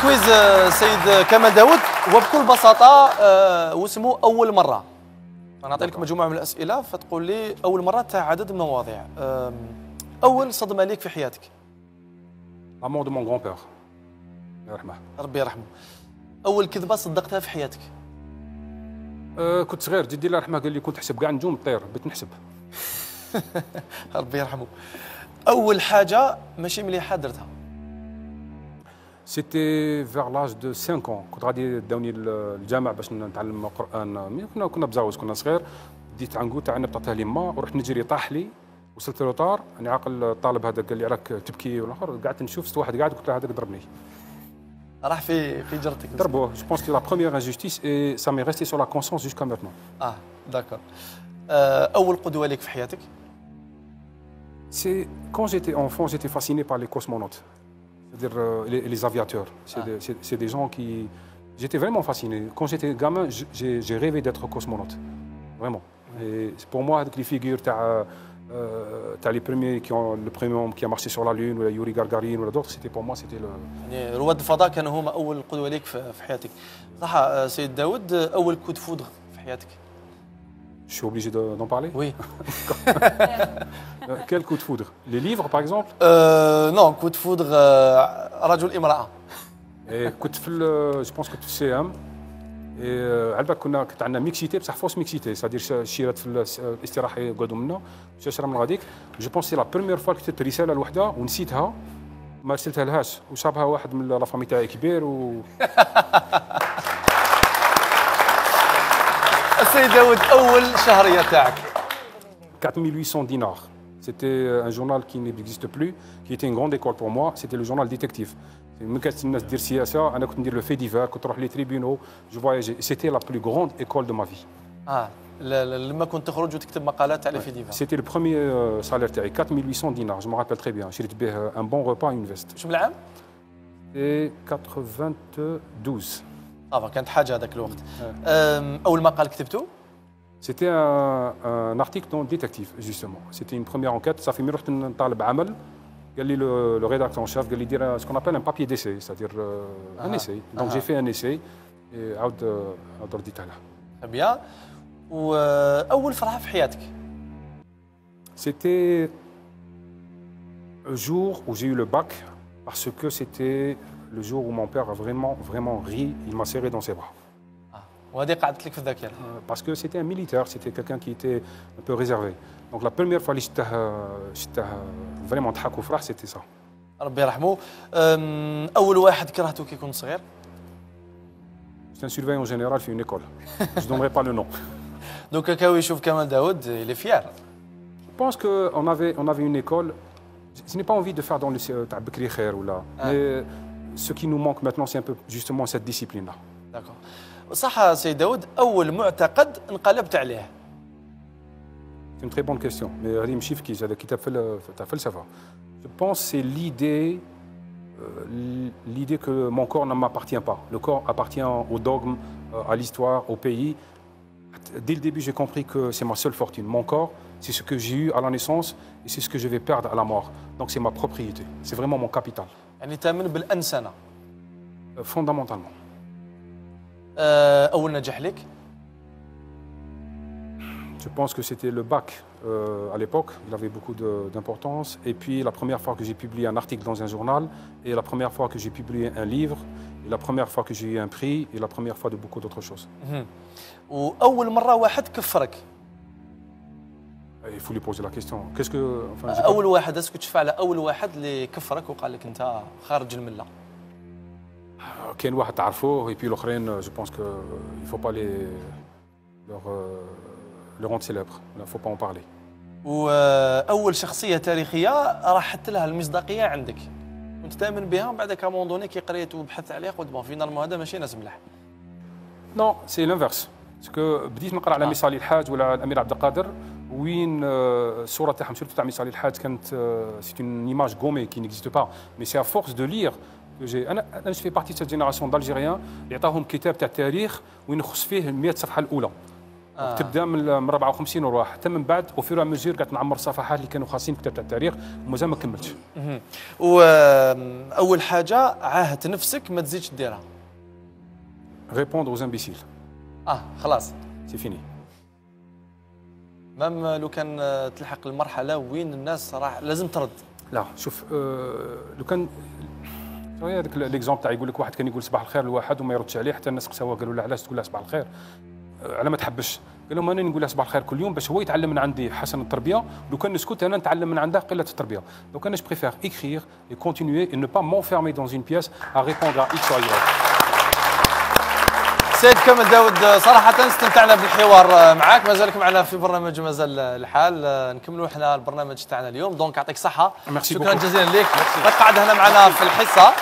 كويز سيد كمال داوود وبكل بساطة واسمه أول مرة. أنا أعطي لك مجموعة من الأسئلة فتقول لي أول مرة تاع عدد من المواضيع. أول صدمة ليك في حياتك؟ La mort de mon grand-père. الله يرحمه. ربي يرحمه. أول كذبة صدقتها في حياتك؟ كنت صغير، جدي الله يرحمه قال لي كنت تحسب كاع نجوم طير، بغيت نحسب. ربي يرحمه. أول حاجة ماشي مليحة درتها؟ سيتي فيغ لاج دو 5 ans، كنت غادي داوني للجامع باش نتعلم القرآن، كنا بزاوز كنا صغير، ديت عنقو تاع نبطتها لي ما ورحت نجري طاح لي، وصلت لوطار، راني عاقل الطالب هذا قال لي راك تبكي والاخر، قعدت نشوف شفت واحد قاعد قلت له هذاك ضربني. راح في جرتك. ضربوه، جو بونس كو لا بروميير انجستيس اي سا مي ريستي سور لا كونسونس جوسكا ماتنون. داكور. أول قدوة ليك في حياتك؟ C'est quand j'étais enfant, j'étais fasciné par les cosmonautes, c'est-à-dire les aviateurs. C'est des gens qui... J'étais vraiment fasciné. Quand j'étais gamin, j'ai rêvé d'être cosmonaute, vraiment. Et pour moi, avec les figures, tu as les premiers qui ont le premier homme qui a marché sur la Lune, ou Yuri Gagarin, ou d'autres, c'était pour moi, c'était le... يعني رواد الفضاء كانوا هما أول قدوة ليك في حياتك. صح سيد داوود، أول كود فودغ في حياتك؟ Je suis obligé d'en parler? Oui. Quel coup de foudre? Les livres, par exemple? Non, coup de foudre رجل امرأة. كنت في جو بونس كنت في سي ام، على بالك كانت عندنا ميكسيتي بصح فوس ميكسيتي، سادير الشيرات في الاستراحه يقعدوا منا باش نشرب من غاديك. جو بونس سي لا بروميير فوا كتبت رساله لوحده ونسيتها، ما رسلتها لهاش، وصابها واحد من لا فامي تاعي كبير و السيد داوود أول شهرية تاعك؟ 4800 dinars. C'était un journal qui n'existe plus, qui était une grande école pour moi, c'était le journal détective. ملي كانت الناس دير سياسه انا كنت ندير لو في ديفار، كنت نروح لي تريبيونو، جو فواياجي، سيتي لا بلو غروند ايكول دو ما في. لما كنت تخرج وتكتب مقالات على في ديفار. سيتي لو بروميير سالير تاعي 4800 دينار، جو مو رابيل تري بيان، شريت به ان بون روبا اون فيست. شو بالعام؟ اي 92. كانت حاجه هذاك الوقت. اول مقال كتبته؟ C'était un article dans Détective, justement. C'était une première enquête. Ça fait que je طالب عمل. قال لي le rédacteur en chef قال لي دير ce qu'on appelle un papier d'essai, c'est-à-dire un essai. Donc j'ai fait un essai et عاود رديتها له. Très bien. وأول فرحة في حياتك؟ C'était le jour où j'ai eu le bac, parce que c'était le jour où mon père a vraiment ri. Il m'a serré dans ses bras. وهذه قعدت لك في الذاكرة. Parce que c'était un militaire, c'était quelqu'un qui était un peu réservé. Donc la première fois que j'étais vraiment ضحك وفرح, c'était ça. ربي يرحمه. أول واحد كرهته كي كنت صغير؟ C'est un surveillant général في une école. Je ne donnerai pas le nom. Donc كاو يشوف كمال داوود, il est fier. Je pense qu'on avait une école. Je n'ai pas envie de faire dans le تاع بكري خير ولا. Mais ce qui nous manque maintenant, c'est un peu justement cette discipline-là. D'accord. صح سيد داوود, أول معتقد انقلبت عليه. C'est une très bonne question. Mais هذه ماشي في كيس, هذا كتاب تاع فلسفة. Je pense que c'est l'idée que mon corps ne m'appartient pas. Le corps appartient au dogme, à l'histoire, au pays. Dès le début, j'ai compris que c'est ma seule fortune. Mon corps, c'est ce que j'ai eu à la naissance et c'est ce que je vais perdre à la mort. Donc c'est ma propriété. C'est vraiment mon capital. يعني تؤمن بالأنسنة. Fondamentalement. أول نجاح لك؟ Je pense que c'était le bac à l'époque, il avait beaucoup d'importance. Et puis la première fois que j'ai publié un article dans un journal, et la première fois que j'ai publié un livre, et la première fois que j'ai eu un prix, et la première fois de beaucoup d'autres choses. وأول مرة واحد كفرك؟ Il faut lui poser la question. Qu'est-ce que... أول واحد, اسكو تشفع على أول واحد اللي كفرك وقال لك أنت خارج الملة؟ كاين واحد تعرفوه, et puis l'autre, je pense qu'il ne faut pas le rendre célèbre. Il ne faut pas en parler. وأول شخصية تاريخية راحت لها المصداقية عندك. كنت تؤمن بها بعد كامون دوني كي قريت وبحثت عليها قلت بون فينالمون هذا ماشي ناس ملاح. Non, c'est l'inverse. Parce que بديت نقرا على مصالي الحاج ولا الأمير عبد القادر, وين الصورة تاعهم سورتو تاع مصالي الحاج كانت c'est une image gommée qui n'existe pas. Mais c'est à force de lire que j'ai... أنا je fais partie de cette génération d'Algériens اللي عطاهم كتاب تاع التاريخ وين خص فيه 100 صفحة الأولى. تبدا من 54 وروح حتى من بعد وفي مزير قاعد نعمر الصفحات اللي كانوا خاصين كتاب تاع التاريخ ومازال ما كملتش. واول حاجه عاهدت نفسك ما تزيدش ديرها. ريبوندر اوز امبيسيل. خلاص سي فيني. مام لو كان تلحق المرحله وين الناس راح لازم ترد. لا شوف لو كان هذاك ليكزومبل تاع يقول لك واحد كان يقول صباح الخير لواحد وما يردش عليه حتى الناس قساوه قالوا له علاش تقول له صباح الخير على ما تحبش. قال لهم انا نقول له صباح الخير كل يوم باش هو يتعلم من عندي حسن التربيه. لو كان نسكت انا نتعلم من عنده قله التربيه. دونك انا جو بريفير écrire et continuer et ne pas m'enfermer dans une pièce à répondre à X ou Y. سيد كمال داود صراحة استمتعنا بالحوار معك. مازالك معنا في برنامج مازال الحال. نكملوا احنا البرنامج تاعنا اليوم. دونك يعطيك الصحة. شكرا جزيلا لك. تقعد هنا معنا في الحصة.